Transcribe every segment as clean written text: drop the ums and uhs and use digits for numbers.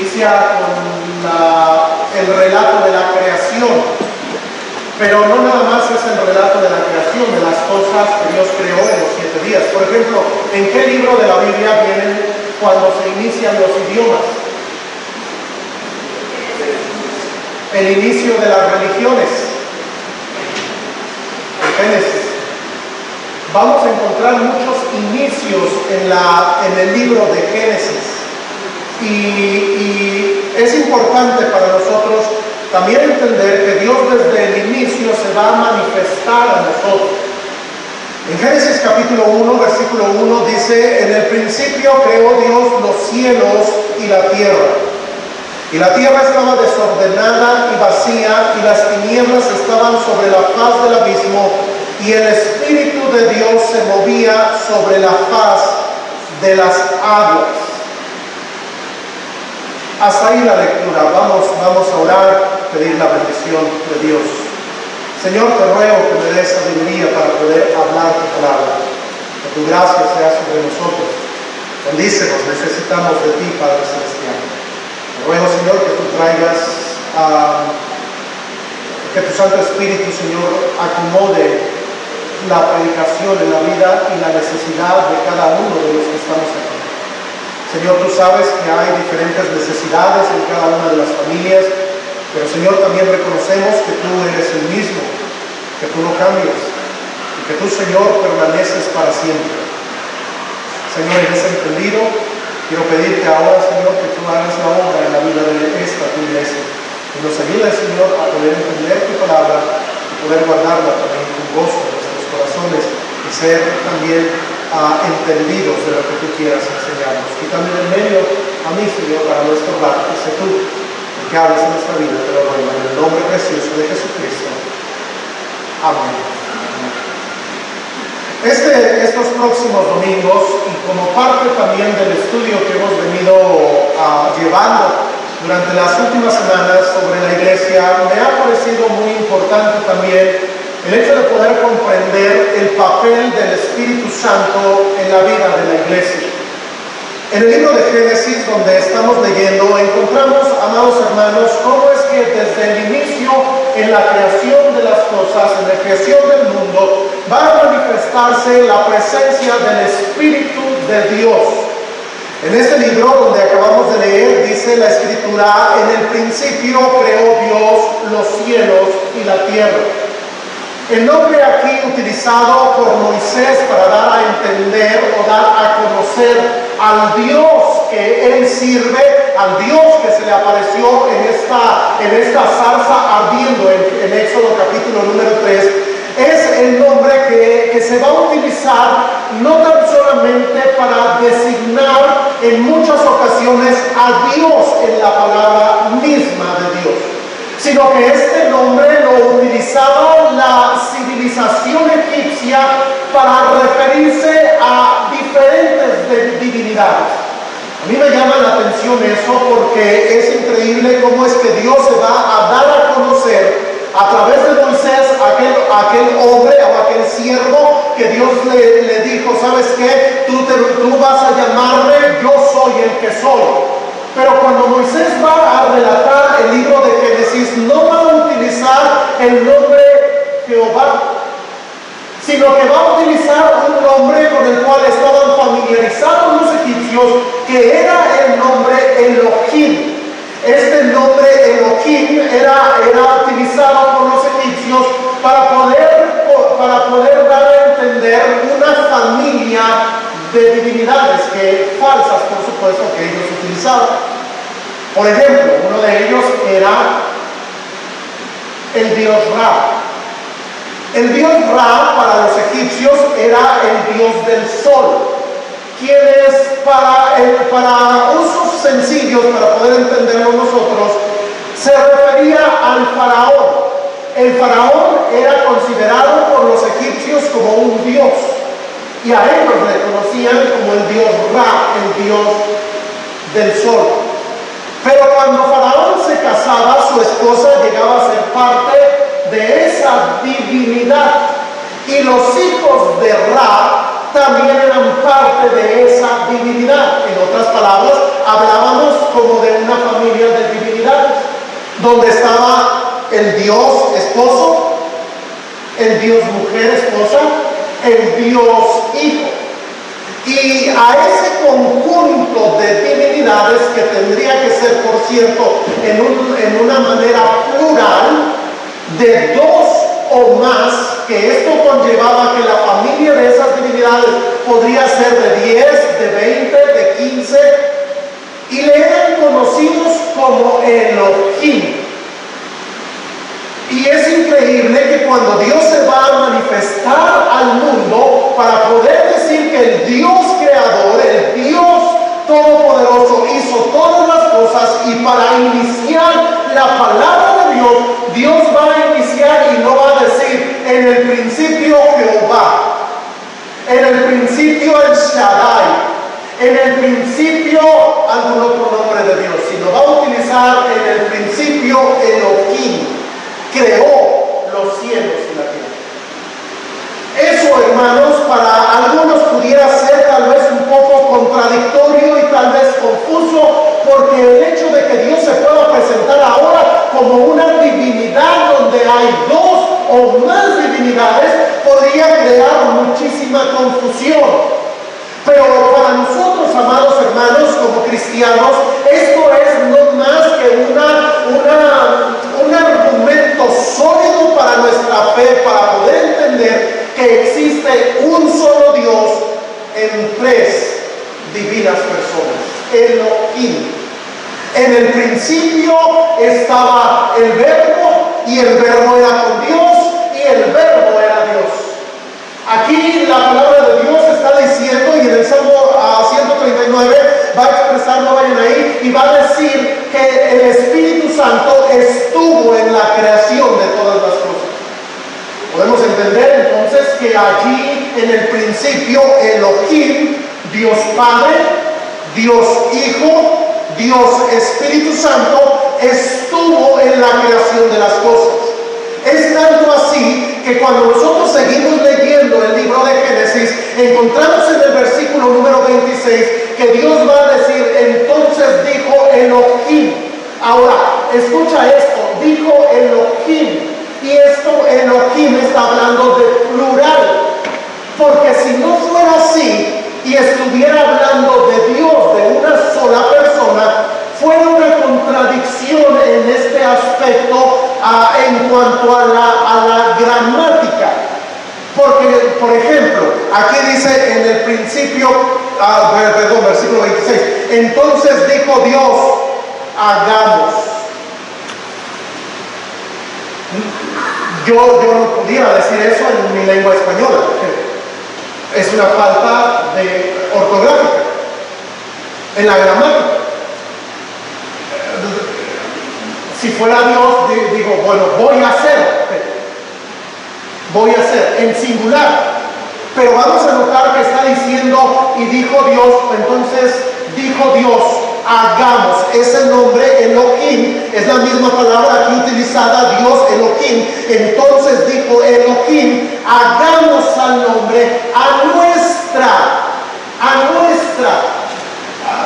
inicia con el relato de la creación, pero no nada más es el relato de la creación, de las cosas que Dios creó en los 7 días. Por ejemplo, ¿en qué libro de la Biblia vienen cuando se inician los idiomas? El inicio de las religiones, en Génesis. Vamos a encontrar muchos inicios en el libro de Génesis. Y es importante para nosotros también entender que Dios desde el inicio se va a manifestar a nosotros. En Génesis capítulo 1, versículo 1 dice: en el principio creó Dios los cielos y la tierra. Y la tierra estaba desordenada y vacía, y las tinieblas estaban sobre la faz del abismo, y el Espíritu de Dios se movía sobre la faz de las aguas. Hasta ahí la lectura. Vamos a orar, pedir la bendición de Dios. Señor, te ruego que me des sabiduría para poder hablar tu palabra. Que tu gracia sea sobre nosotros. Bendícenos, necesitamos de ti, Padre Celestial. Te ruego, Señor, que tú traigas, que tu Santo Espíritu, Señor, acomode la predicación en la vida y la necesidad de cada uno de los que estamos aquí. Señor, tú sabes que hay diferentes necesidades en cada una de las familias, pero Señor, también reconocemos que tú eres el mismo, que tú no cambias y que tú, Señor, permaneces para siempre. Señor, en ese entendido, quiero pedirte ahora, Señor, que tú hagas la obra en la vida de esta tu iglesia y nos ayudes, Señor, a poder entender tu palabra y poder guardarla también con gozo en nuestros corazones y ser también entendidos de lo que tú quieras enseñarnos. Y también en medio a mí, Señor, para no estorbar, que sé tú el que hables en nuestra vida, te lo ruego en el nombre precioso de Jesucristo. Amén. Estos próximos domingos, y como parte también del estudio que hemos venido llevando durante las últimas semanas sobre la iglesia, me ha parecido muy importante también el hecho de poder comprender el papel del Espíritu Santo en la vida de la iglesia. En el libro de Génesis, donde estamos leyendo, encontramos, amados hermanos, cómo es que desde el inicio, en la creación de las cosas, en la creación del mundo, va a manifestarse la presencia del Espíritu de Dios. En este libro, donde acabamos de leer, dice la Escritura: en el principio creó Dios los cielos y la tierra. El nombre aquí utilizado por Moisés para dar a entender o dar a conocer al Dios que él sirve, al Dios que se le apareció en esta zarza ardiendo en Éxodo capítulo número 3, es el nombre que se va a utilizar no tan solamente para designar en muchas ocasiones a Dios en la palabra misma de Dios, sino que este nombre lo utilizaba la civilización egipcia para referirse a diferentes divinidades. A mí me llama la atención eso porque es increíble cómo es que Dios se va a dar a conocer a través de Moisés, aquel hombre o aquel siervo que Dios le dijo: ¿sabes qué? Tú vas a llamarme, yo soy el que soy. Pero cuando Moisés va a relatar el libro de Génesis, no va a utilizar el nombre Jehová, sino que va a utilizar un nombre con el cual estaban familiarizados los egipcios, que era el nombre Elohim. Este nombre Elohim era utilizado por los egipcios para poder dar a entender una familia de divinidades falsas, por supuesto, que ellos utilizaban. Por ejemplo, uno de ellos era el dios Ra. El dios Ra para los egipcios era el dios del sol, quienes para usos sencillos, para poder entenderlo nosotros, se refería al faraón. El faraón era considerado por los egipcios como un dios, y a ellos le conocían como el dios Ra, el dios del sol. Pero cuando Faraón se casaba, su esposa llegaba a ser parte de esa divinidad, y los hijos de Ra también eran parte de esa divinidad. En otras palabras, hablábamos como de una familia donde estaba el Dios esposo, el Dios mujer esposa, el Dios hijo. Y a ese conjunto de divinidades, que tendría que ser, por cierto, en una manera plural, de dos o más, que esto conllevaba que la familia de esas divinidades podría ser de 10, de 20, de 15, y le eran conocidos como Elohim. Y es increíble que cuando Dios se va a manifestar al mundo para poder decir que el Dios creador, el Dios todopoderoso hizo todas las cosas, y para iniciar la palabra de Dios, Dios va a iniciar y no va a decir en el principio Jehová, en el principio el Shaddai, en el principio algún otro nombre de Dios, sino va a utilizar en el principio Elohim. Creó los cielos y la tierra. Eso, hermanos, para algunos pudiera ser tal vez un poco contradictorio y tal vez confuso, porque el hecho de que Dios se pueda presentar ahora como una divinidad donde hay dos o más divinidades podría crear muchísima confusión. Pero para nosotros, amados hermanos, como cristianos, esto es no más que un argumento sólido para nuestra fe, para poder entender que existe un solo Dios en tres divinas personas, Elohim. En el principio estaba el Verbo, y el Verbo era con Dios, y el Verbo era Dios. Aquí la palabra de Dios está diciendo, y en el Salmo 139 va a expresar, no vayan ahí, y va a decir que el Espíritu Santo estuvo en la creación de todas las cosas. Podemos entender entonces que allí en el principio Elohim, Dios Padre, Dios Hijo, Dios Espíritu Santo, estuvo en la creación de las cosas. Es tanto así que cuando nosotros seguimos leyendo el libro de Génesis, encontramos en el versículo número 26 que Dios va a decir, entonces dijo Elohim. Ahora, escucha esto, dijo Elohim. Y esto, Elohim, está hablando de plural. Porque si no fuera así y estuviera hablando de Dios, de una sola persona, fuera una contradicción en este aspecto en cuanto a la gramática. Porque, por ejemplo, aquí dice en el principio, versículo 26, entonces dijo Dios, hagamos. Yo no pudiera decir eso en mi lengua española. Es una falta de ortográfica en la gramática. Si fuera Dios, digo, bueno, voy a hacer en singular. Pero vamos a notar que está diciendo, y dijo Dios, entonces dijo Dios, hagamos. Ese nombre Elohim es la misma palabra aquí utilizada, Dios Elohim. Entonces dijo Elohim, hagamos al hombre a nuestra.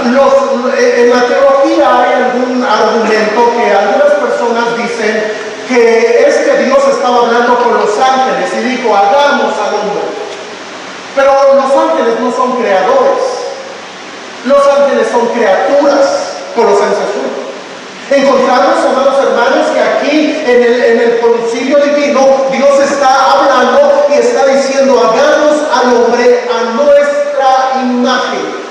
En la teología hay algún argumento que algunas personas dicen que es que Dios estaba hablando con los ángeles y dijo, hagamos al hombre. Pero los ángeles no son creadores. Los ángeles son criaturas. Colosenses 1. Encontramos, amados hermanos, que aquí en el concilio divino Dios está hablando y está diciendo, hagamos al hombre a nuestra imagen.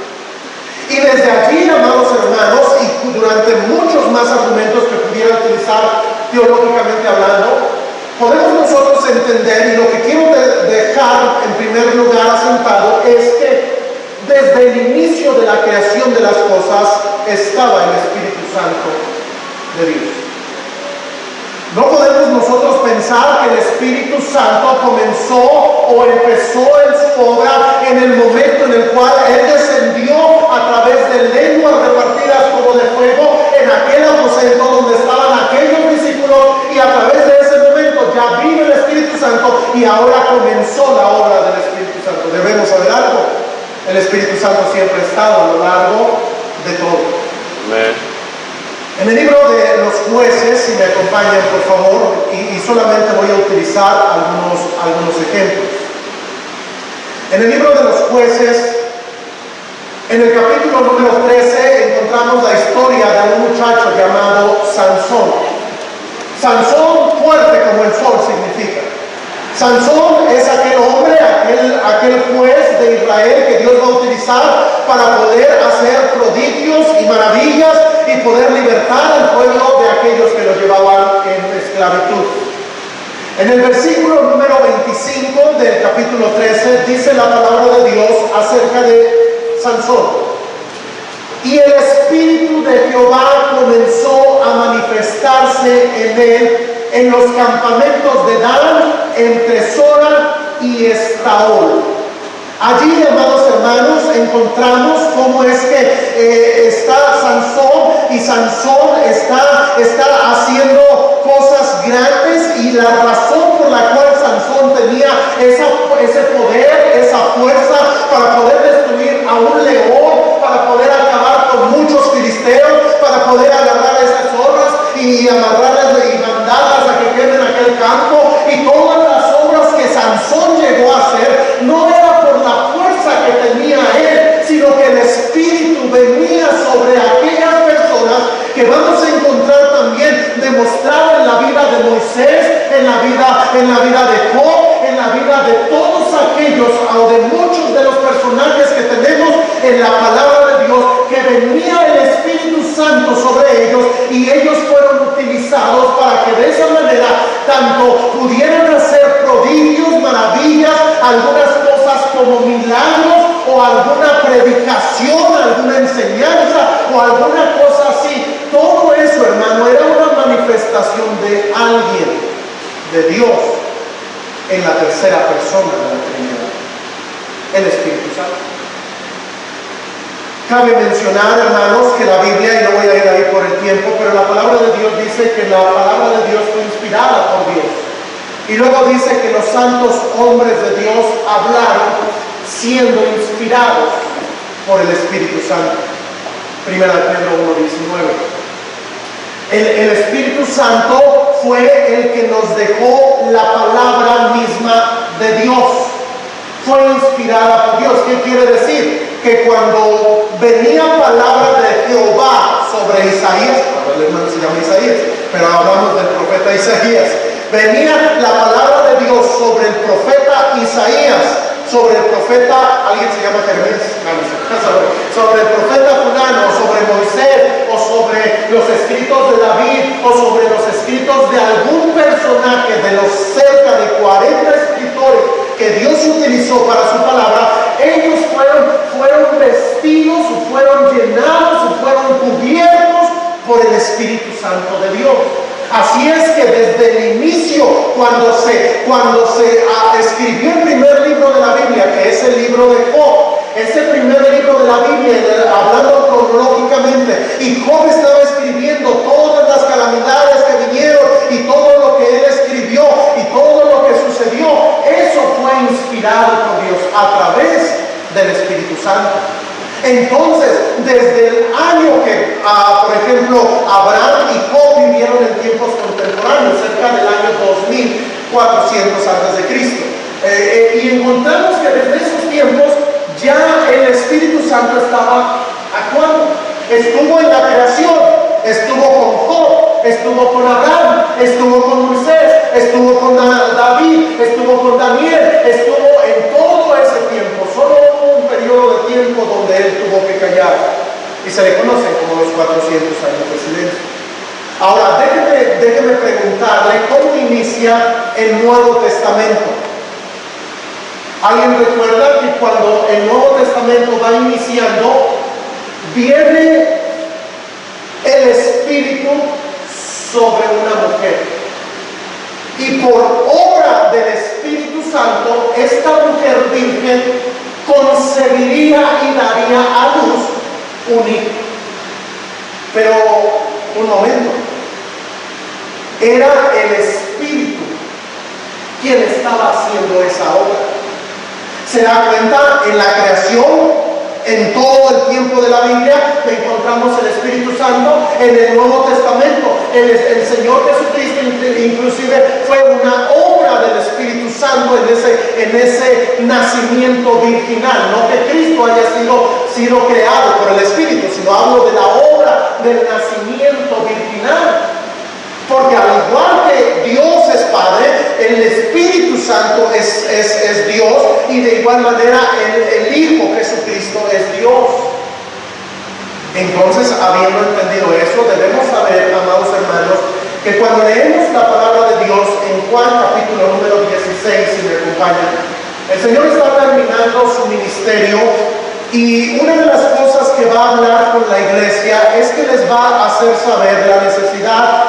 Y desde allí, amados hermanos, y durante muchos más argumentos que pudiera utilizar teológicamente hablando, podemos nosotros entender, y lo que quiero dejar en primer lugar asentado es que desde el inicio de la creación de las cosas estaba el Espíritu Santo de Dios. No podemos nosotros pensar que el Espíritu Santo comenzó o empezó en su obra en el momento en el cual Él descendió a través de lenguas repartidas como de fuego en aquel aposento donde estaban aquellos discípulos, y a través de ese momento ya vino el Espíritu Santo y ahora comenzó la obra del Espíritu Santo. Debemos saber algo: el Espíritu Santo siempre ha estado a lo largo de todo. Amén. En el libro de los Jueces, si me acompañan por favor, y solamente voy a utilizar algunos ejemplos. En el libro de los Jueces, en el capítulo número 13, encontramos la historia de un muchacho llamado Sansón. Sansón, fuerte como el sol, significa. Sansón es aquel hombre, aquel juez de Israel que Dios va a utilizar para poder hacer prodigios y maravillas y poder libertar al pueblo de aquellos que los llevaban en esclavitud. En el versículo número 25 del capítulo 13 dice la palabra de Dios acerca de Sansón. Y el Espíritu de Jehová comenzó a manifestarse en él en los campamentos de Dan, entre Sora y Estaol. Allí, amados hermanos, encontramos cómo es que está Sansón, y Sansón está haciendo cosas grandes, y la razón por la cual Sansón tenía ese poder, esa fuerza para poder destruir a un león, para poder acabar con muchos filisteos, para poder agarrar esas zorras y amarrarlas y mandarlas a que queden en aquel campo, y todas las obras que Sansón llegó a hacer, no era por la fuerza que tenía él, sino que el Espíritu venía sobre aquellas personas que vamos a encontrar también demostrado en la vida de Moisés, en la vida de Job, en la vida de todos aquellos, o de muchos de los personajes que tenemos en la palabra de Dios, que venía el Espíritu Santo sobre ellos, y ellos fueron utilizados para que de esa manera tanto pudieran hacer prodigios, maravillas, algunas cosas como milagros, o alguna predicación, alguna enseñanza, o alguna cosa así. Todo eso, hermano, era una manifestación de alguien, de Dios, en la tercera persona de la Trinidad, el Espíritu Santo. Cabe mencionar, hermanos, que la Biblia, y no voy a ir ahí por el tiempo, pero la palabra de Dios dice que la palabra de Dios fue inspirada por Dios. Y luego dice que los santos hombres de Dios hablaron siendo inspirados por el Espíritu Santo. Primera de Pedro 1:19. El Espíritu Santo fue el que nos dejó la palabra misma de Dios. Fue inspirada por Dios. ¿Qué quiere decir? Que cuando venía palabra de Jehová sobre Isaías, el hermano se llama Isaías, pero hablamos del profeta Isaías, venía la palabra de Dios sobre el profeta Isaías, sobre el profeta, alguien se llama Jeremías, sobre el profeta fulano, sobre Moisés, o sobre los escritos de David, o sobre los escritos de algún personaje de los cerca de 40 escritores que Dios utilizó para su palabra. Ellos fueron vestidos, o fueron llenados, o fueron cubiertos por el Espíritu Santo de Dios. Así es que desde el inicio, cuando se escribió el primer libro de la Biblia, que es el libro de Job, ese primer libro de la Biblia, hablando cronológicamente, y Job estaba escribiendo todas las calamidades que vinieron, y todo lo que él escribió, y todo lo que sucedió, eso fue inspirado por Dios a través del Espíritu Santo. Entonces, desde el año que, por ejemplo, Abraham y Job vivieron en tiempos contemporáneos, cerca del año 2400 antes de Cristo, y encontramos que desde esos tiempos ya el Espíritu Santo estaba actuando. Estuvo en la creación, estuvo con Job, estuvo con Abraham, estuvo con Moisés, estuvo con David, estuvo con Daniel, estuvo en todo ese tiempo. Solo hubo un periodo de tiempo donde él tuvo que callar, y se le conocen como los 400 años de silencio. Ahora, déjeme preguntarle cómo inicia el Nuevo Testamento. ¿Alguien recuerda que cuando el Nuevo Testamento va iniciando, viene el Espíritu sobre una mujer? Y por obra del Espíritu Santo, esta mujer virgen concebiría y daría a luz un hijo. Pero, un momento, era el Espíritu quien estaba haciendo esa obra. Se da cuenta, en la creación En todo el tiempo de la Biblia encontramos el Espíritu Santo. En el Nuevo Testamento el Señor Jesucristo inclusive fue una obra del Espíritu Santo en ese nacimiento virginal. No que Cristo haya sido creado por el Espíritu, sino hablo de la obra del nacimiento virginal. Porque al igual que Dios es Padre, el Espíritu Santo es Dios, y de igual manera el Hijo Jesucristo es Dios. Entonces, habiendo entendido eso, debemos saber, amados hermanos, que cuando leemos la palabra de Dios en Juan capítulo número 16, si me acompañan, el Señor está terminando su ministerio, y una de las cosas que va a hablar con la iglesia es que les va a hacer saber la necesidad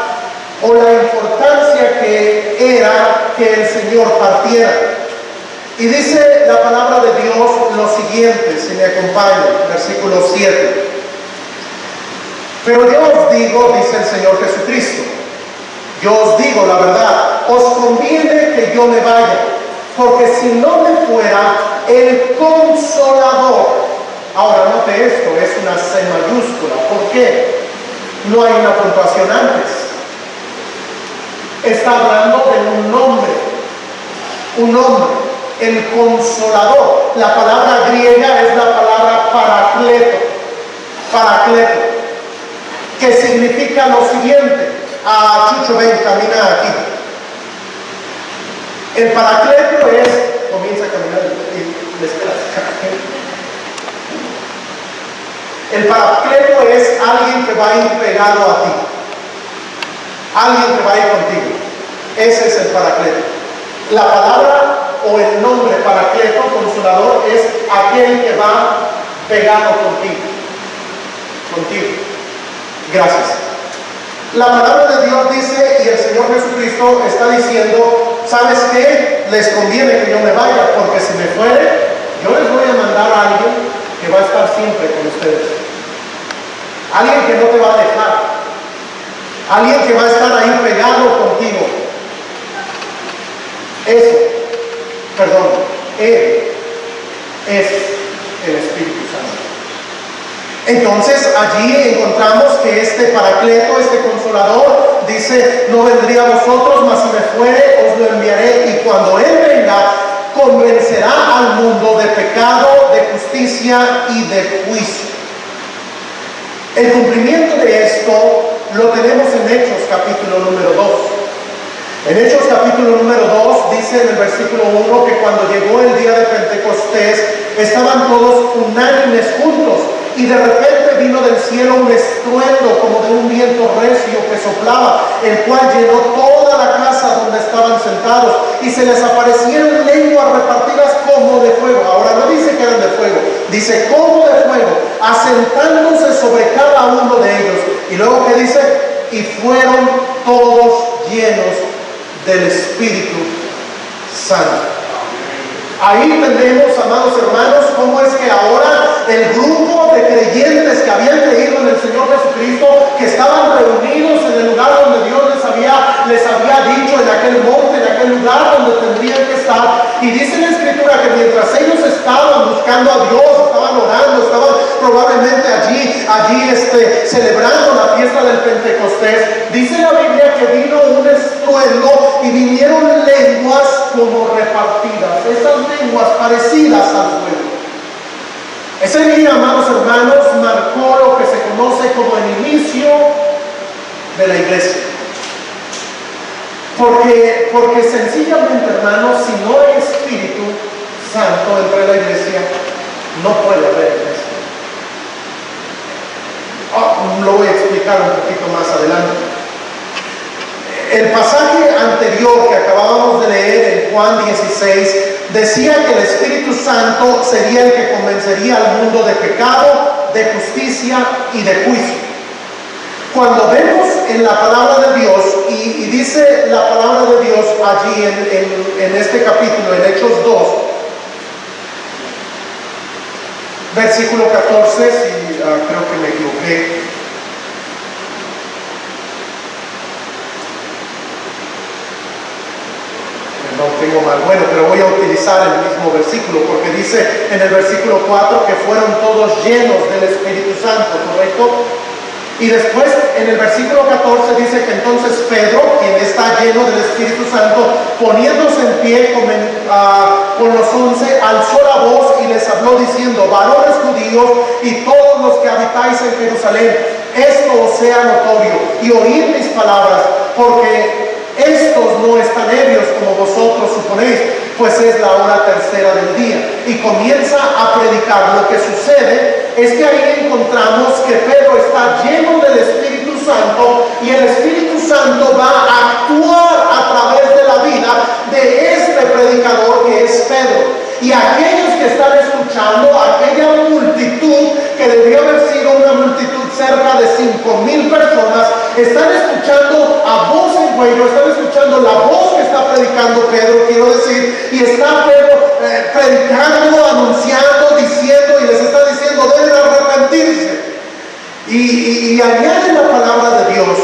o la importancia que era que el Señor partiera. Y dice la palabra de Dios lo siguiente, si me acompañan, versículo 7. Pero yo os digo, dice el Señor Jesucristo, yo os digo la verdad, os conviene que yo me vaya, porque si no me fuera, el Consolador. Ahora note esto, es una C mayúscula. ¿Por qué? No hay una puntuación antes. Está hablando de un nombre, el Consolador. La palabra griega es la palabra paracleto, que significa lo siguiente. Chucho, ven, camina aquí. El paracleto comienza a caminar y le esperas. El paracleto es alguien que va a ir pegado a ti. Alguien que va a ir contigo. Ese es el paracleto. La palabra o el nombre paracleto, consolador, es aquel que va pegado contigo. Gracias. La palabra de Dios dice, y el Señor Jesucristo está diciendo, ¿sabes qué? Les conviene que yo me vaya, porque si me fuere, yo les voy a mandar a alguien que va a estar siempre con ustedes. Alguien que no te va a dejar. Alguien que va a estar ahí pegado contigo. Él es el Espíritu Santo. Entonces allí encontramos que este paracleto, este consolador, dice, no vendría a vosotros, mas si me fuere, os lo enviaré, y cuando Él venga, convencerá al mundo de pecado, de justicia y de juicio. El cumplimiento de esto lo tenemos en Hechos capítulo número 2. En Hechos capítulo número 2 dice en el versículo 1 que cuando llegó el día de Pentecostés estaban todos unánimes juntos, y de repente vino del cielo un estruendo como de un viento recio que soplaba, el cual llenó toda la casa donde estaban sentados, y se les aparecieron lenguas repartidas como de fuego. Ahora no dice que eran de fuego, dice como de fuego, asentándose sobre cada uno de ellos. Y luego que dice, y fueron todos llenos del Espíritu Santo. Ahí tenemos, amados hermanos, cómo es que ahora el grupo de creyentes que habían creído en el Señor Jesucristo, que estaban reunidos en el lugar donde Dios les había dicho, en aquel monte, en aquel lugar donde tendrían que estar. Y dice la Escritura que mientras ellos estaban buscando a Dios, estaban orando, estaban probablemente allí celebrando la fiesta del Pentecostés, dice la Biblia que vino un estruendo y vinieron lenguas como repartidas, esas lenguas parecidas al fuego. Ese día, amados hermanos, marcó lo que se conoce como el inicio de la iglesia. Porque sencillamente, hermanos, si no hay Espíritu Santo entre la iglesia, no puede haber iglesia. Lo voy a explicar un poquito más adelante. El pasaje anterior que acabábamos de leer en Juan 16 decía que el Espíritu Santo sería el que convencería al mundo de pecado, de justicia y de juicio. Cuando vemos en la palabra de Dios, y dice la palabra de Dios allí en este capítulo, en Hechos 2, versículo 14, si creo que me equivoqué. Perdón, tengo mal. Bueno, pero voy a utilizar el mismo versículo porque dice en el versículo 4 que fueron todos llenos del Espíritu Santo, ¿correcto? Y después en el versículo 14 dice que entonces Pedro, quien está lleno del Espíritu Santo, poniéndose en pie con los 11, alzó la voz y les habló diciendo: varones judíos y todos los que habitáis en Jerusalén, esto os sea notorio y oíd mis palabras, porque estos no están ebrios como vosotros suponéis, pues es la hora tercera del día. Y comienza a predicar. Lo que sucede es que ahí encontramos que Pedro está lleno del Espíritu Santo y el Espíritu Santo va a actuar a través de la vida de este predicador que es Pedro. Y aquellos que están escuchando, aquella multitud que debió haber sido una multitud cerca de 5,000 personas, están escuchando a voz en cuello, están escuchando la voz que está predicando Pedro, quiero decir, y está Pedro predicando, anunciando, diciendo, y les está diciendo: deben arrepentirse. Y añade la palabra de Dios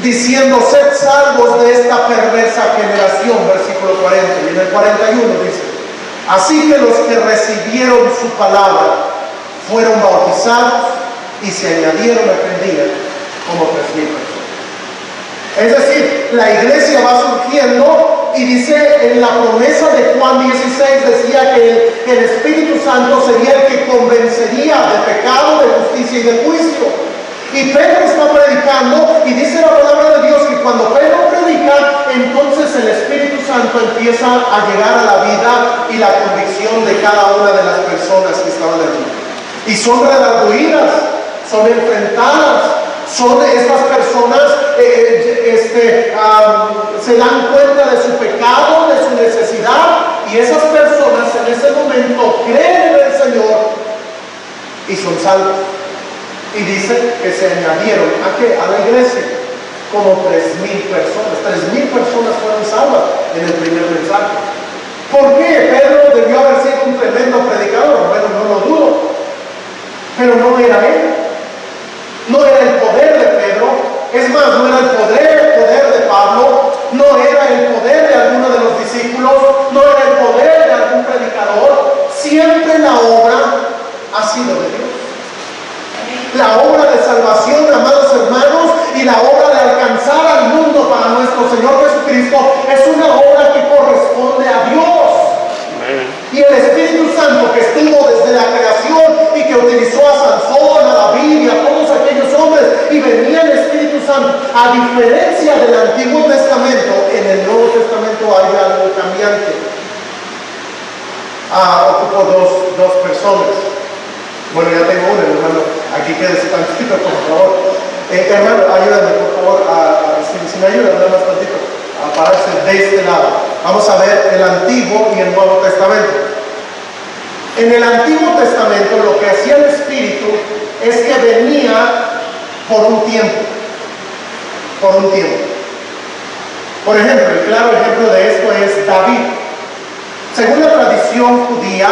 diciendo: sed salvos de esta perversa generación, versículo 40, y en el 41 dice: así que los que recibieron su palabra fueron bautizados y se añadieron aquel día como 3,000 personas. Es decir, la iglesia va surgiendo, y dice en la promesa de Juan 16, decía que el Espíritu Santo sería el que convencería de pecado, de justicia y de juicio. Y Pedro está predicando, y dice la palabra de Dios que cuando Pedro predica, entonces el Espíritu Santo empieza a llegar a la vida y la convicción de cada una de las personas que estaban allí. Y son redarguidas, son enfrentadas, son estas personas se dan cuenta de su pecado, de su necesidad, y esas personas en ese momento creen en el Señor y son salvos. Y dice que se añadieron ¿a qué? A la iglesia como 3,000 personas. 3,000 personas fueron salvas en el primer mensaje. ¿Por qué? Pedro debió haber sido un tremendo predicador. Bueno, no lo dudo, pero no era él. No era el poder de Pedro. Es más, no era el poder de Pablo. No era el poder de alguno de los discípulos. No era el poder de algún predicador. Siempre la obra ha sido de Dios. La obra de salvación, amados hermanos, y la obra de alcanzar al mundo para nuestro Señor Jesucristo es una obra que corresponde a Dios. Y el Espíritu Santo, que estuvo desde la creación y que utilizó a Sansón, a David y a todos aquellos hombres, y venía el Espíritu Santo, a diferencia del Antiguo Testamento, en el Nuevo Testamento hay algo cambiante. Ocupo dos personas. Bueno, ya tengo una, hermano. Aquí quédese tantito, por favor. Hermano, ayúdame, por favor, si me ayudan, nada más tantito, a pararse de este lado. Vamos a ver el Antiguo y el Nuevo Testamento. En el Antiguo Testamento, lo que hacía el Espíritu es que venía por un tiempo. Por un tiempo. Por ejemplo, el claro ejemplo de esto es David. Según la tradición judía,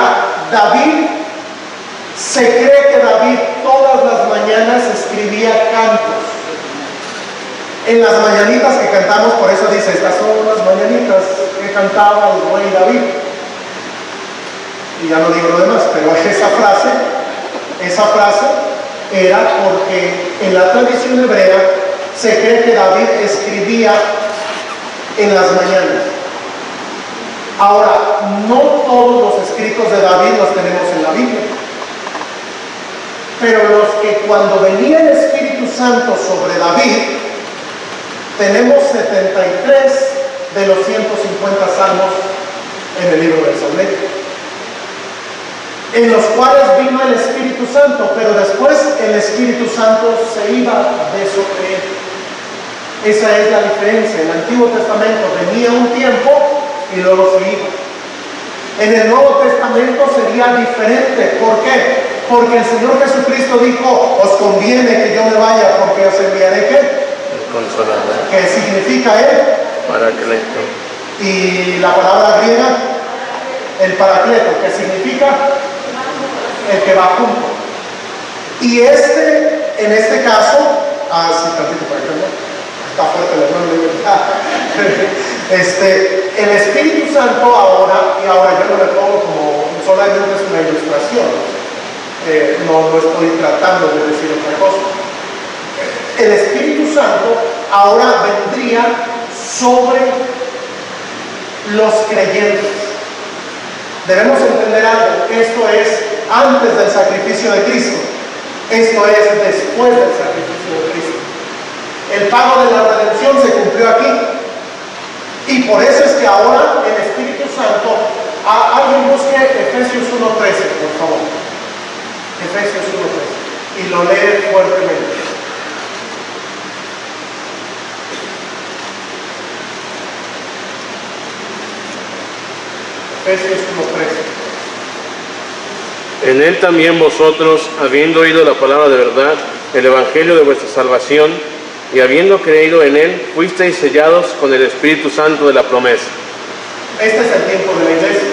se cree que David todas las mañanas escribía cantos. En las mañanitas que cantamos, por eso dice: estas son las mañanitas que cantaba el rey David. Y ya no digo lo demás, pero esa frase era porque en la tradición hebrea se cree que David escribía en las mañanas. Ahora, no todos los escritos de David los tenemos en la Biblia, pero los que cuando venía el Espíritu Santo sobre David, tenemos 73 de los 150 salmos en el libro del Salmo, en los cuales vino el Espíritu Santo, pero después el Espíritu Santo se iba de sobre él. Esa es la diferencia. En el Antiguo Testamento venía un tiempo y luego se iba. En el Nuevo Testamento sería diferente. ¿Por qué? Porque el Señor Jesucristo dijo: os conviene que yo me vaya, porque os enviaré ¿qué? El Consolador. ¿Qué significa él? Paracleto. Y la palabra griega, el paracleto, ¿qué significa? El que va junto. Y en este caso, sí, tantito para acá, ¿no? Está fuerte el hermano. El Espíritu Santo ahora, y ahora yo no le pongo como solamente es una ilustración, no estoy tratando de decir otra cosa. El Espíritu Santo ahora vendría sobre los creyentes. Debemos entender algo, esto es antes del sacrificio de Cristo, esto es después del sacrificio de Cristo. El pago de la redención se cumplió aquí, y por eso es que ahora el Espíritu Santo, alguien busque Efesios 1:13, por favor. Efesios 1:13, y lo lee fuertemente. Efesios 1:13. En él también vosotros, habiendo oído la palabra de verdad, el evangelio de vuestra salvación, y habiendo creído en él, fuisteis sellados con el Espíritu Santo de la promesa. Este es el tiempo de la iglesia.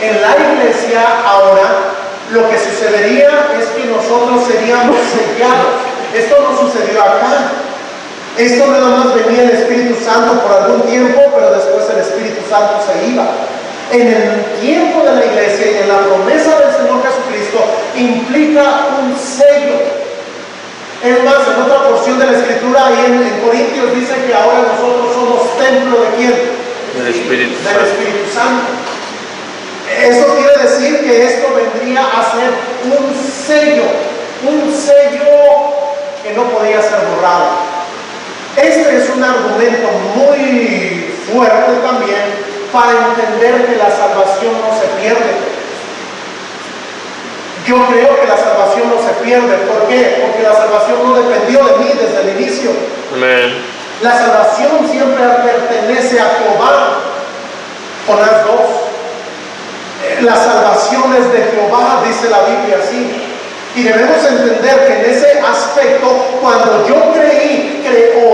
En la iglesia ahora lo que sucedería es que nosotros seríamos sellados. Esto no sucedió acá. Esto nada más venía el Espíritu Santo por algún tiempo, pero después el Espíritu Santo se iba. En el tiempo de la iglesia y en la promesa del Señor Jesucristo implica un sello. Es más, en otra porción de la Escritura, ahí en Corintios, dice que ahora nosotros somos templo de ¿quién? Del Espíritu Santo. Eso quiere decir que esto vendría a ser un sello que no podía ser borrado. Este es un argumento muy fuerte también para entender que la salvación no se pierde. Yo creo que la salvación no se pierde. ¿Por qué? Porque la salvación no dependió de mí desde el inicio. Amén. La salvación siempre pertenece a Jehová. Jonás 2. La salvación es de Jehová, dice la Biblia así. Y debemos entender que en ese aspecto, cuando yo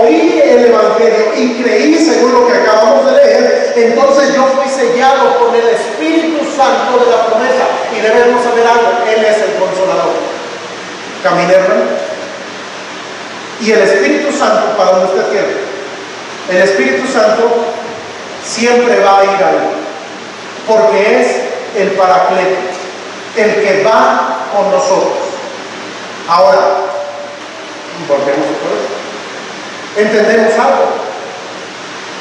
oí el Evangelio y creí según lo que acabamos de leer, entonces yo fui sellado con el Espíritu Santo de la promesa. Y debemos saber algo, Él es el Consolador. Caminerla. Y el Espíritu Santo, para donde usted quiera, el Espíritu Santo siempre va a ir ahí, porque es el Paracleto, el que va con nosotros. Ahora, volvemos otra vez. Entendemos algo.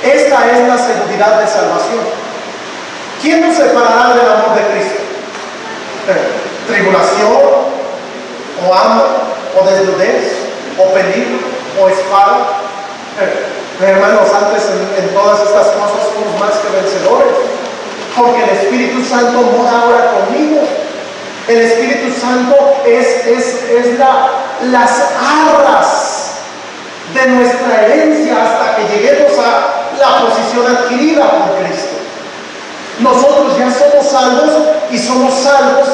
Esta es la seguridad de salvación. ¿Quién nos separará del amor de Cristo? ¿Tribulación? ¿O hambre? ¿O desnudez? ¿O peligro? ¿O espada? Hermanos, antes en todas estas cosas somos más que vencedores, porque el Espíritu Santo mora ahora conmigo. El Espíritu Santo es las arras de nuestra herencia hasta que lleguemos a la posición adquirida por Cristo. Nosotros ya somos salvos y somos salvos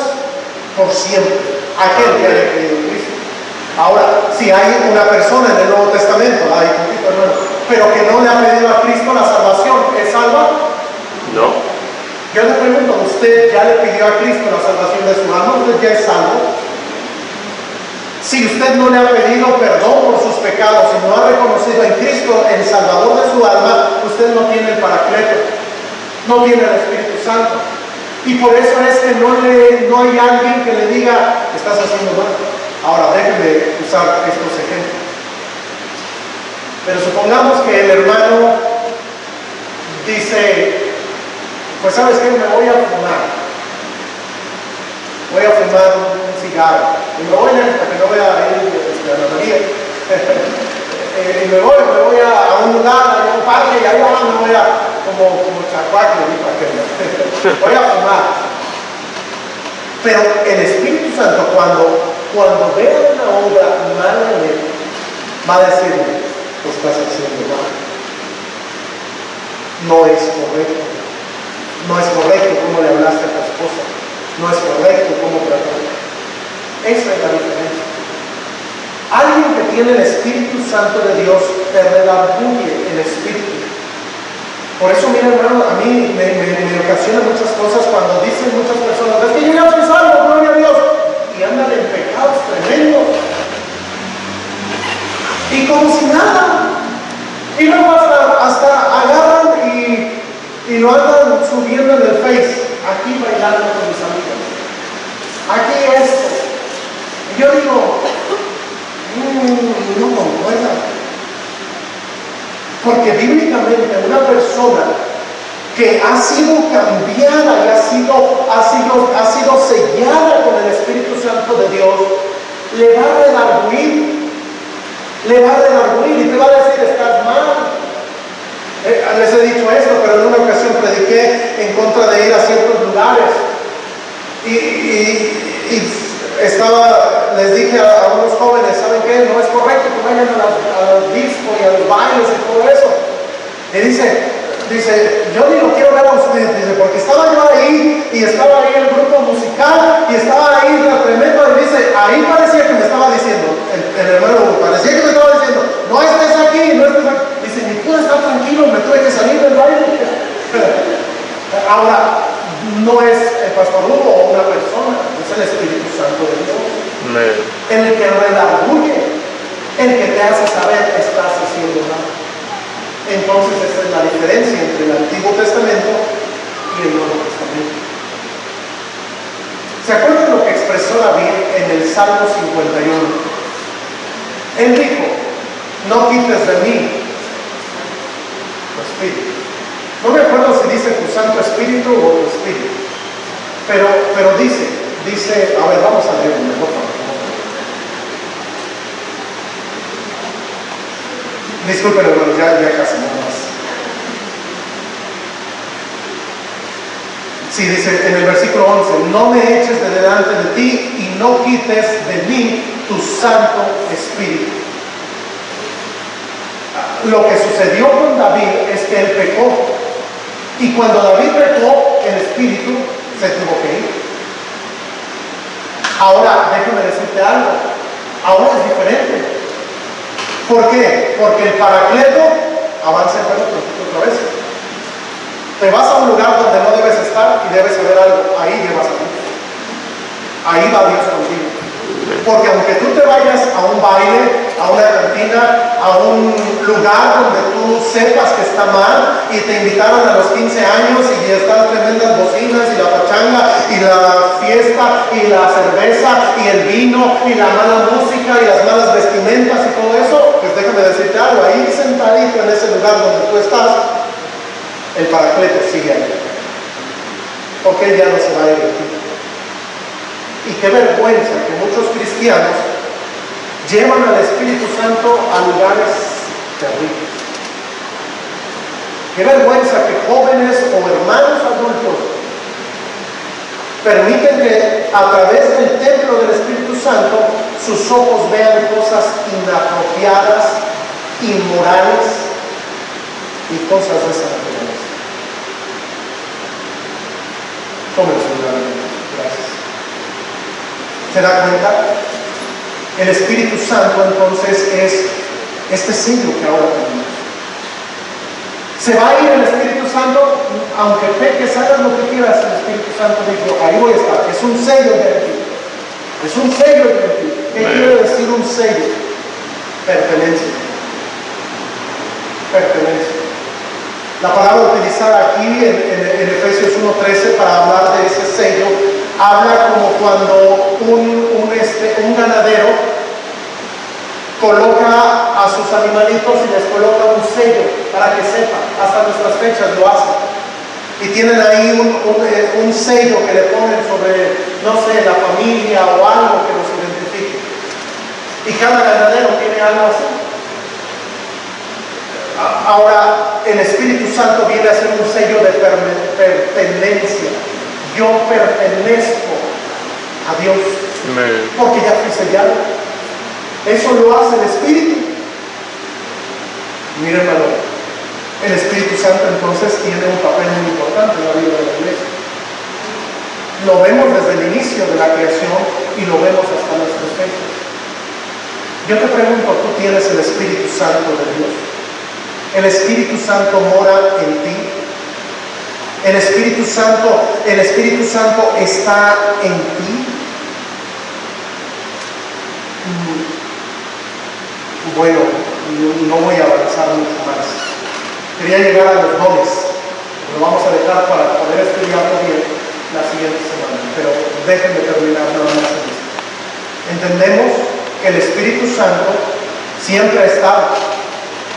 por siempre, aquel que haya creído en Cristo. Ahora, si hay una persona en el Nuevo Testamento, pero que no le ha pedido a Cristo la salvación, ¿es salva? No. Yo le pregunto, ¿usted ya le pidió a Cristo la salvación de su alma? ¿Usted ya es salvo? Si usted no le ha pedido perdón por sus pecados y no ha reconocido en Cristo el Salvador de su alma, usted no tiene el Paracleto, no tiene el Espíritu Santo. Y por eso es que no hay alguien que le diga, estás haciendo mal. Ahora, déjenme usar estos ejemplos. Pero supongamos que el hermano dice, pues ¿sabes qué? Me voy a fumar. Voy a fumar un cigarro. Y me voy hasta que no voy a ir a la María. Y me voy a un lugar, a un parque, y ahí me voy a, como chacuaque, voy a fumar. Pero el Espíritu Santo, cuando vea una obra mala en él, va a decirle, estás haciendo mal. No es correcto. No es correcto cómo le hablaste a tu esposa. No es correcto cómo trataste. Esa es la diferencia. Alguien que tiene el Espíritu Santo de Dios te redarguye el Espíritu. Por eso, mira, hermano, a mí me ocasiona muchas cosas cuando dicen muchas personas, es que yo ya soy salvo, gloria a Dios, y andan en pecados tremendos. Y como si nada. Y luego hasta agarran lo andan subiendo en el Face, aquí bailando con mis amigos, aquí esto. Y yo digo, no concuerda. Porque bíblicamente una persona que ha sido cambiada y ha sido sellada con el Espíritu Santo de Dios, le va a redarguir y te va a decir, estás mal. Les he dicho esto, pero en una ocasión prediqué en contra de ir a ciertos lugares y les dije a unos jóvenes, ¿saben qué? No es correcto que vayan a los discos y a los bailes y todo eso. Y dice, yo ni lo quiero ver a ustedes, dice, porque estaba yo ahí y estaba ahí el grupo musical y estaba ahí la tremenda, y dice, ahí parecía que me estaba diciendo, el hermano parecía que me estaba diciendo, no estés aquí, no estés aquí. Dice, ni pude estar tranquilo, me tuve que salir del baile. Ahora, no es el pastor Hugo o una persona, es el Espíritu Santo de Dios. Amén. El que redarguye, el que te hace saber que estás haciendo mal. Entonces esa es la diferencia entre el Antiguo Testamento y el Nuevo Testamento. ¿Se acuerdan lo que expresó David en el Salmo 51? Él dijo, no quites de mí tu espíritu. No me acuerdo si dice tu Santo Espíritu o tu Espíritu, pero dice, a ver, vamos a leerlo mejor. Disculpen, hermanos, ya casi nada más. Sí, dice en el versículo 11, no me eches de delante de ti y no quites de mí tu Santo Espíritu. Lo que sucedió con David es que él pecó. Y cuando David pecó, el Espíritu se tuvo que ir. Ahora, déjame decirte algo. Ahora es diferente. ¿Por qué? Porque el Paracleto avanza en otra vez. Te vas a un lugar donde no debes estar y debes saber algo. Ahí llevas a Dios. Ahí va Dios contigo. Porque aunque tú te vayas a un baile, a una cantina, a un lugar donde tú sepas que está mal y te invitaron a los 15 años y están tremendas bocinas y la pachanga y la fiesta y la cerveza y el vino y la mala música y las malas vestimentas y todo eso, pues déjame decirte algo, ahí sentadito en ese lugar donde tú estás, el Paracleto sigue ahí. Porque él ya no se va a ir de ti. Y qué vergüenza que muchos cristianos llevan al Espíritu Santo a lugares terribles. Qué vergüenza que jóvenes o hermanos adultos permiten que a través del templo del Espíritu Santo sus ojos vean cosas inapropiadas, inmorales y cosas de esa naturaleza. Tomen su lugar. Gracias. ¿Se da cuenta? El Espíritu Santo entonces es este sello que ahora tenemos. Se va a ir el Espíritu Santo, aunque peques, hagas lo que quieras, el Espíritu Santo dijo, ahí voy a estar, es un sello de ti. Es un sello de ti. ¿Qué quiere decir un sello? Pertenencia. Pertenencia. La palabra utilizada aquí en Efesios 1:13 para hablar de ese sello habla como cuando un ganadero coloca a sus animalitos y les coloca un sello para que sepan, hasta nuestras fechas lo hacen. Y tienen ahí un sello que le ponen sobre, no sé, la familia o algo que los identifique. Y cada ganadero tiene algo así. Ahora, el Espíritu Santo viene a ser un sello de pertenencia. Yo pertenezco a Dios. Amén. Porque ya fui sellado. Eso lo hace el Espíritu. Miren, hermano, el Espíritu Santo entonces tiene un papel muy importante en la vida de la iglesia. Lo vemos desde el inicio de la creación y lo vemos hasta nuestros fechas. Yo te pregunto, ¿tú tienes el Espíritu Santo de Dios? ¿El Espíritu Santo mora en ti? ¿El Espíritu Santo está en ti? Bueno, no voy a avanzar mucho más. Quería llegar a los dones. Lo vamos a dejar para poder estudiarlo bien la siguiente semana, pero déjenme terminar nada más en esto. Entendemos que el Espíritu Santo siempre ha estado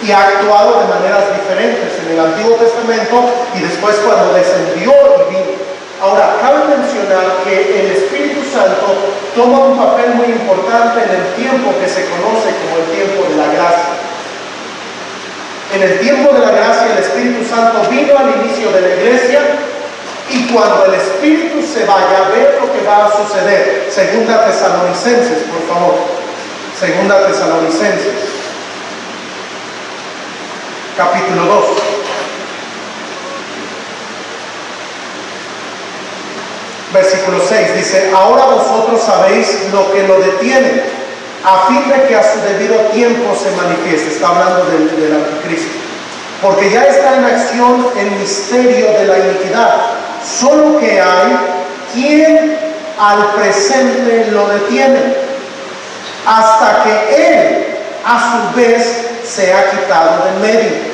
y ha actuado de maneras diferentes en el Antiguo Testamento y después cuando descendió y vino. Ahora, cabe mencionar que el Espíritu Santo toma un papel muy importante en el tiempo que se conoce como el tiempo de la gracia. En el tiempo de la gracia, el Espíritu Santo vino al inicio de la iglesia y cuando el Espíritu se vaya, ve lo que va a suceder. Segunda Tesalonicenses, por favor. Segunda Tesalonicenses, capítulo 2. Versículo 6 dice: ahora vosotros sabéis lo que lo detiene, a fin de que a su debido tiempo se manifieste. Está hablando del anticristo. Porque ya está en acción el misterio de la iniquidad, solo que hay quien al presente lo detiene, hasta que él a su vez se ha quitado de medio.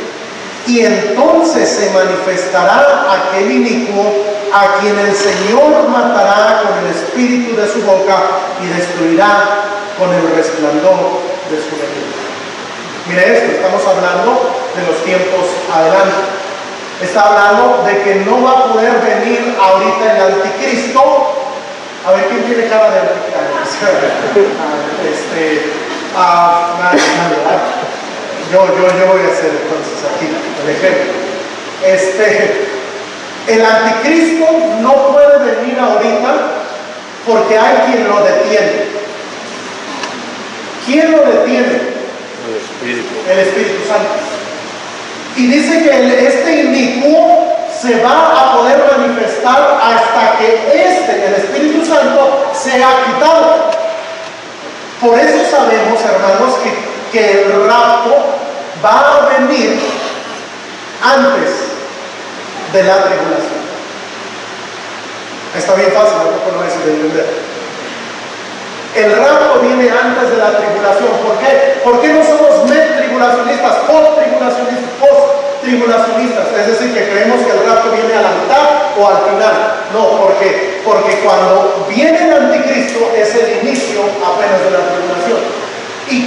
Y entonces se manifestará aquel inicuo a quien el Señor matará con el espíritu de su boca y destruirá con el resplandor de su venida. Mire esto, estamos hablando de los tiempos adelante. Está hablando de que no va a poder venir ahorita el anticristo. A ver, ¿quién tiene cara de anticristo? Yo voy a hacer entonces aquí el ejemplo. El anticristo no puede venir ahorita porque hay quien lo detiene. ¿Quién lo detiene? El Espíritu Santo. Y dice que este inicuo se va a poder manifestar hasta que el Espíritu Santo sea quitado. Por eso sabemos, hermanos, que el rapto va a venir antes de la tribulación. Está bien fácil, tampoco no es de entender. El rapto viene antes de la tribulación. ¿Por qué? ¿Por qué no somos tribulacionistas, post-tribulacionistas? Es decir, que creemos que el rapto viene a la mitad o al final. No, ¿por qué? Porque cuando viene el anticristo es el inicio apenas de la tribulación. Y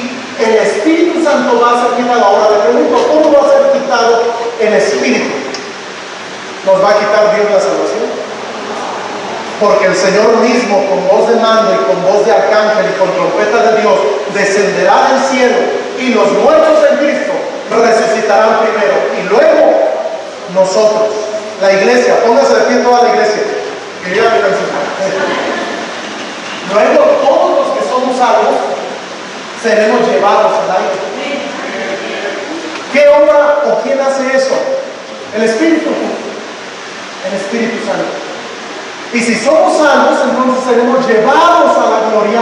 el Espíritu Santo va a ser quitado. Ahora le pregunto, ¿cómo va a ser quitado el Espíritu? ¿Nos va a quitar Dios la salvación? Porque el Señor mismo, con voz de mando y con voz de arcángel y con trompeta de Dios, descenderá del cielo y los muertos en Cristo resucitarán primero. Y luego nosotros, la iglesia, póngase de pie toda la iglesia. Luego todos los que somos salvos seremos llevados al aire. ¿Qué obra o quién hace eso? El Espíritu. El Espíritu Santo. Y si somos salvos, entonces seremos llevados a la gloria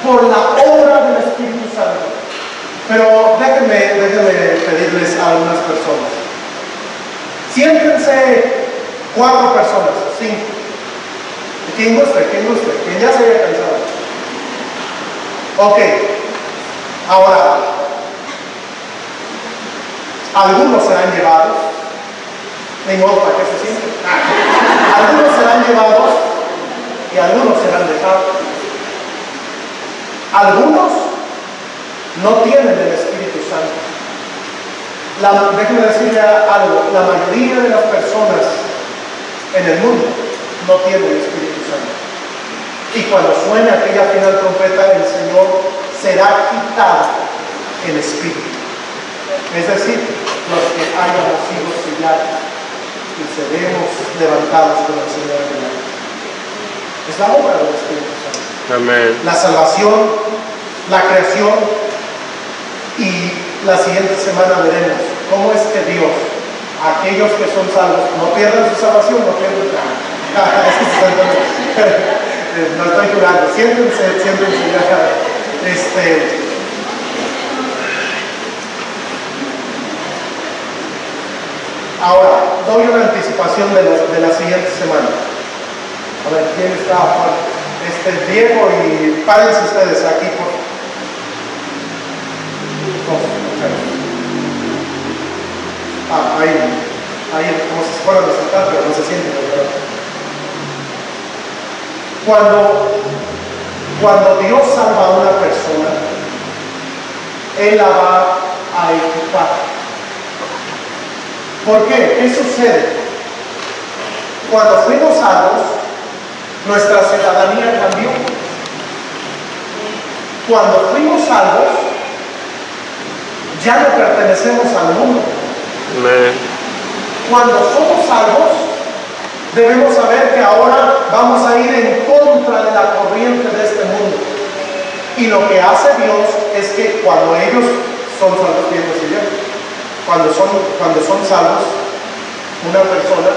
por la obra del Espíritu Santo. Pero déjenme pedirles a algunas personas. Siéntense 4 personas, 5. ¿Quién guste? ¿Quién ya se haya cansado? Ok. Ahora, algunos serán llevados. Ni modo para que se sienten. Algunos serán llevados y algunos serán dejados. Algunos no tienen el Espíritu Santo. Déjenme decirle algo. La mayoría de las personas en el mundo no tienen el Espíritu Santo. Y cuando suene aquella final trompeta, el Señor será quitado el Espíritu. Es decir, los que hayamos sido sellados y seremos levantados con el Señor en el aire. Es la obra del Espíritu Santo. Amén. La salvación, la creación, y la siguiente semana veremos cómo es que Dios, aquellos que son salvos, no pierdan su salvación, no pierdan no estoy jurando, siéntense ya. Ahora, doy una anticipación de la siguiente semana. A ver, ¿quién está afuera? Diego, y párense ustedes aquí, por favor. Ahí. ahí como si se fueran a sentar, pero no se sienten, ¿verdad? Cuando Dios salva a una persona, Él la va a equipar. ¿Por qué? ¿Qué sucede? Cuando fuimos salvos, nuestra ciudadanía cambió. Cuando fuimos salvos, ya no pertenecemos al mundo. Amen. Cuando somos salvos, debemos saber que ahora vamos a ir en contra de la corriente de este mundo. Y lo que hace Dios es que cuando ellos son salvos, cuando son salvos, una persona,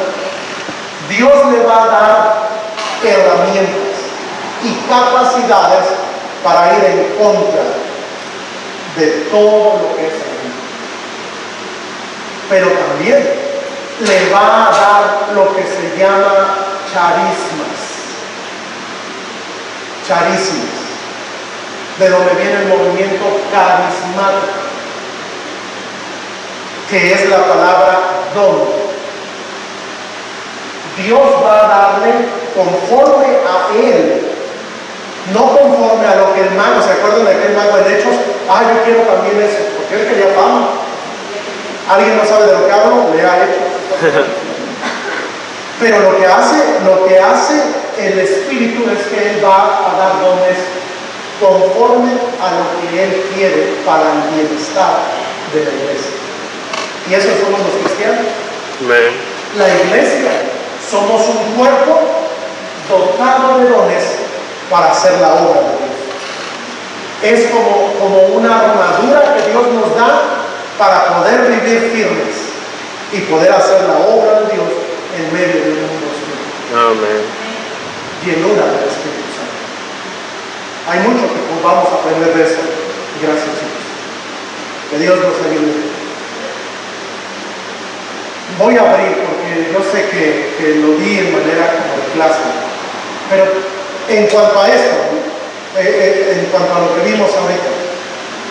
Dios le va a dar herramientas y capacidades para ir en contra de todo lo que es el mundo. Pero también le va a dar lo que se llama charismas, de donde viene el movimiento carismático, que es la palabra don. Dios va a darle conforme a Él, no conforme a lo que el mago, ¿se acuerdan de aquel mago en Hechos? Yo quiero también eso, porque él quería fama. ¿Alguien no sabe de lo que hablo? Lea Hechos. Pero lo que hace el Espíritu es que Él va a dar dones conforme a lo que Él quiere para el bienestar de la iglesia. Y eso somos los cristianos. Amen. La iglesia, somos un cuerpo dotado de dones para hacer la obra de Dios. Es como una armadura que Dios nos da para poder vivir firmes y poder hacer la obra de Dios en medio de un mundo oscuro. Amen. Llenura del Espíritu Santo. Hay mucho que vamos a aprender de eso. Gracias, chicos. Que Dios nos ayude. Voy a abrir porque yo sé que lo di en manera como de clase, pero en cuanto a esto, en cuanto a lo que vimos ahorita,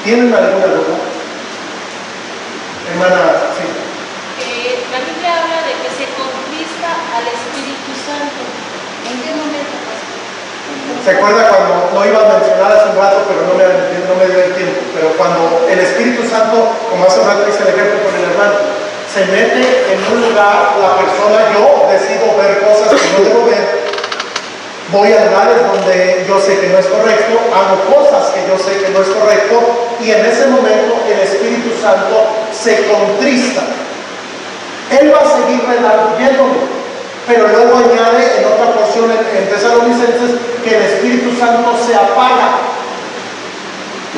¿tienen alguna duda? Hermana, sí. La Biblia habla de que se conquista al Espíritu Santo. ¿En qué momento pasó? ¿Se acuerda cuando lo iba a mencionar hace un rato, pero no me dio el tiempo? Pero cuando el Espíritu Santo, como hace un rato hice el ejemplo con el hermano, se mete en un lugar, la persona, yo decido ver cosas que no debo ver, voy a lugares donde yo sé que no es correcto, hago cosas que yo sé que no es correcto, y en ese momento el Espíritu Santo se contrista. Él va a seguir redarguyéndome, pero luego añade en otra porción en Tesalonicenses que el Espíritu Santo se apaga.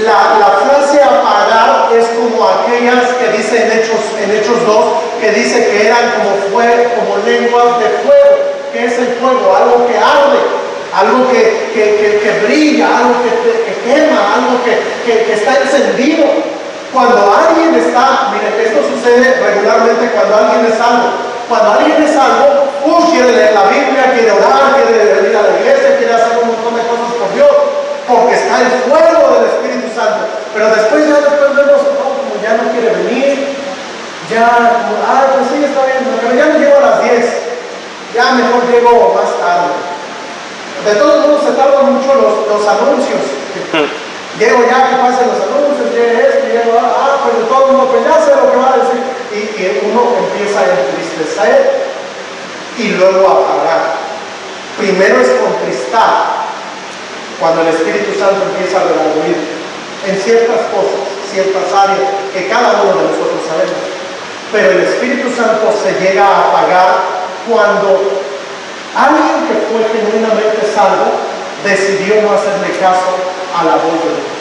La frase apagar es como aquellas que dice en Hechos 2, que dice que eran como lenguas de fuego. ¿Qué es el fuego? Algo que arde, algo que brilla, algo que quema, algo que está encendido. Cuando alguien está, miren, esto sucede regularmente cuando alguien es salvo. Cuando alguien es salvo, quiere leer la Biblia, quiere orar, quiere venir a la iglesia, quiere hacer un montón de cosas por Dios, porque está el fuego del Espíritu Santo. Pero después vemos, como ya no quiere venir, pues sí, está bien, pero ya no llego a las 10, ya mejor llego más tarde. De todos modos se tardan mucho los anuncios. Llego ya que pasen los anuncios, llegue esto, pues de todo el mundo, pues ya sé lo que va a decir. Y uno empieza a entristecer y luego a apagar. Primero es contristar, cuando el Espíritu Santo empieza a redarguir en ciertas cosas, ciertas áreas que cada uno de nosotros sabemos. Pero el Espíritu Santo se llega a apagar cuando alguien que fue genuinamente salvo decidió no hacerle caso a la voz de Dios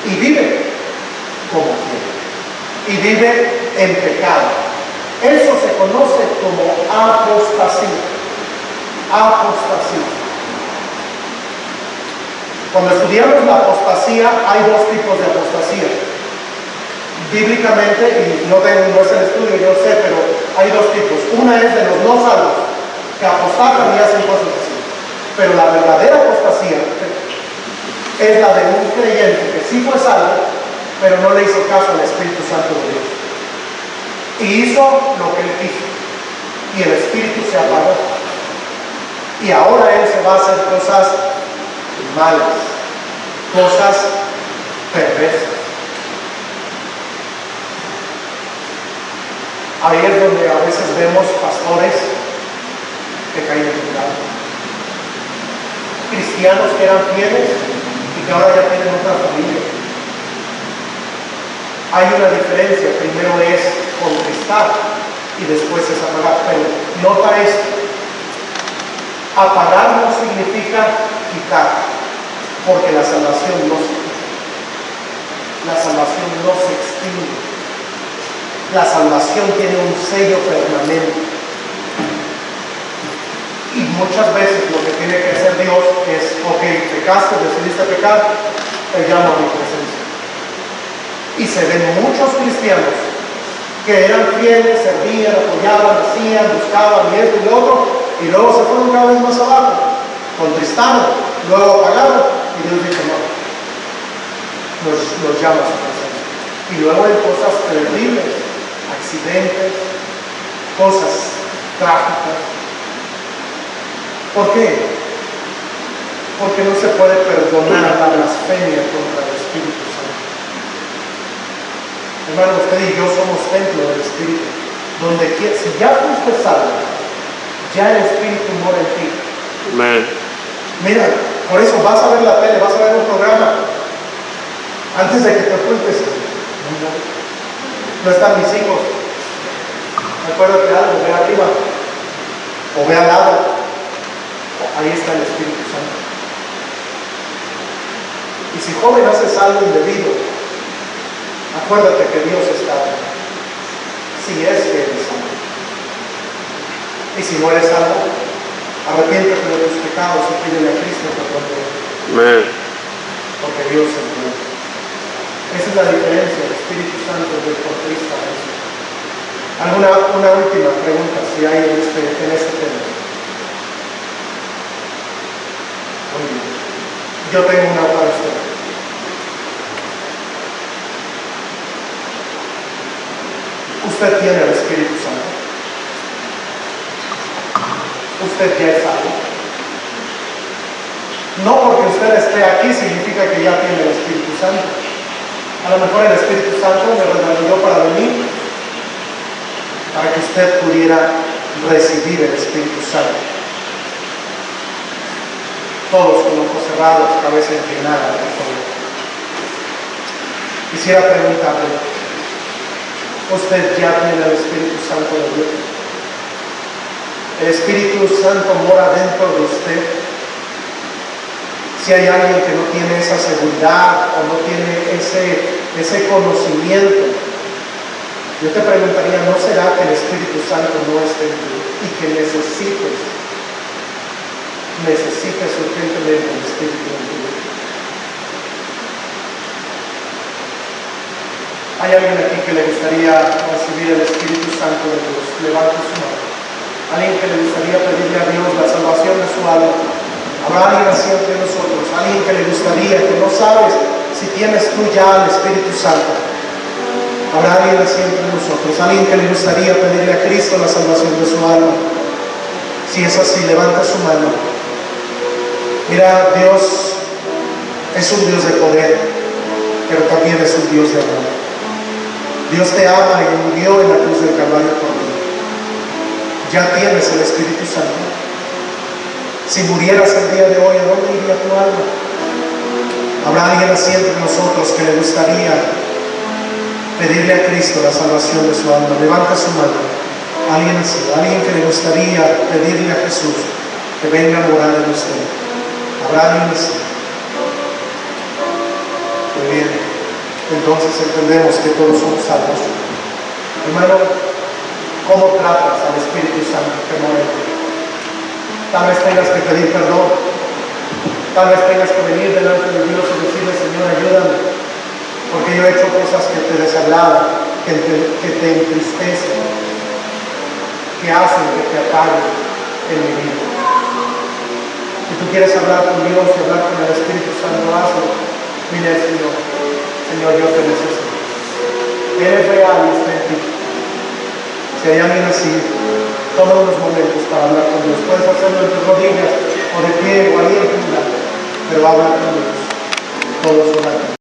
y vive como quiere, y vive en pecado. Eso se conoce como apostasía. Cuando estudiamos la apostasía, hay dos tipos de apostasía. Bíblicamente, y no es el estudio, yo sé, pero hay dos tipos. Una es de los no salvos, que apostatan y hacen cosas así. Pero la verdadera apostasía es la de un creyente que sí fue salvo, pero no le hizo caso al Espíritu Santo de Dios. y hizo lo que él quiso, y el espíritu se apagó, y ahora él se va a hacer cosas malas, cosas perversas. Ahí es donde a veces vemos pastores que caen en pecado, cristianos que eran fieles y que ahora ya tienen otra familia. Hay una diferencia, primero es contristar y después es apagar, pero nota esto: apagar no significa quitar, porque la salvación no se quita, la salvación no se extingue, la salvación tiene un sello permanente. Y muchas veces lo que tiene que hacer Dios es: ok, pecaste, decidiste pecar, te llamo a mi presencia. Y se ven muchos cristianos que eran fieles, servían, apoyaban, hacían, buscaban y esto y lo otro, y luego se fueron cada vez más abajo, contristaron, luego apagaron, y Dios dice: no, los llama a su presencia. Y luego hay cosas terribles, accidentes, cosas trágicas. ¿Por qué? Porque no se puede perdonar la blasfemia contra el Espíritu Santo. Hermano, usted y yo somos templo del Espíritu. Donde quiera, si ya fuiste salvo, ya el Espíritu mora en ti. Amén. Mira, por eso vas a ver la tele, vas a ver un programa. Antes de que te ocultes, no están mis hijos. Acuérdate de algo, ve arriba o ve al lado. Ahí está el Espíritu Santo. Y si joven haces algo indebido, acuérdate que Dios está ahí. Si es que eres salvo. Y si no eres salvo, arrepiéntete de tus pecados y pídele a Cristo perdón de ellos. Amén. Porque Dios es bueno. Esa es la diferencia del Espíritu Santo del contrista. Una última pregunta si hay en este tema. Muy bien. Yo tengo una para usted. Usted tiene el Espíritu Santo. Usted ya es salvo. No porque usted esté aquí significa que ya tiene el Espíritu Santo. A lo mejor el Espíritu Santo me regaló para venir para que usted pudiera recibir el Espíritu Santo. Todos con ojos cerrados, cabeza inclinada, por favor. Quisiera preguntarle: ¿usted ya tiene el Espíritu Santo de Dios? ¿El Espíritu Santo mora dentro de usted? Si hay alguien que no tiene esa seguridad o no tiene ese conocimiento, yo te preguntaría: ¿no será que el Espíritu Santo no esté en ti y que necesites urgentemente el Espíritu en ti? ¿Hay alguien aquí que le gustaría recibir el Espíritu Santo de Dios? Levante su mano. ¿Alguien que le gustaría pedirle a Dios la salvación de su alma? ¿Habrá alguien así entre nosotros? ¿Alguien que le gustaría, que no sabes si tienes tú ya el Espíritu Santo? ¿Habrá alguien así entre nosotros? ¿Alguien que le gustaría pedirle a Cristo la salvación de su alma? Si es así, levanta su mano. Mira, Dios es un Dios de poder, pero también es un Dios de amor. Dios te ama y murió en la cruz del Calvario por ti. Ya tienes el Espíritu Santo. Si murieras el día de hoy, ¿a dónde iría tu alma? ¿Habrá alguien así entre nosotros que le gustaría pedirle a Cristo la salvación de su alma? Levanta su mano. Alguien así, alguien que le gustaría pedirle a Jesús que venga a morar en usted. ¿Habrá alguien así? Muy bien. Entonces entendemos que todos somos salvos. Hermano, ¿cómo tratas al Espíritu Santo que mora en ti? Tal vez tengas que pedir perdón. Tal vez tengas que venir delante de Dios y decirle: Señor, ayúdame, porque yo he hecho cosas que te desagradan, que te entristecen, que hacen que te apaguen en mi vida. Si tú quieres hablar con Dios y hablar con el Espíritu Santo, hazlo. Mira al Señor: Señor, yo te necesito. Él es real y está en ti. Si hay alguien así, toma unos momentos para hablar con Dios. Puedes hacerlo en tus rodillas o de pie o ahí en tu lugar, pero habla con Dios. Todos orando.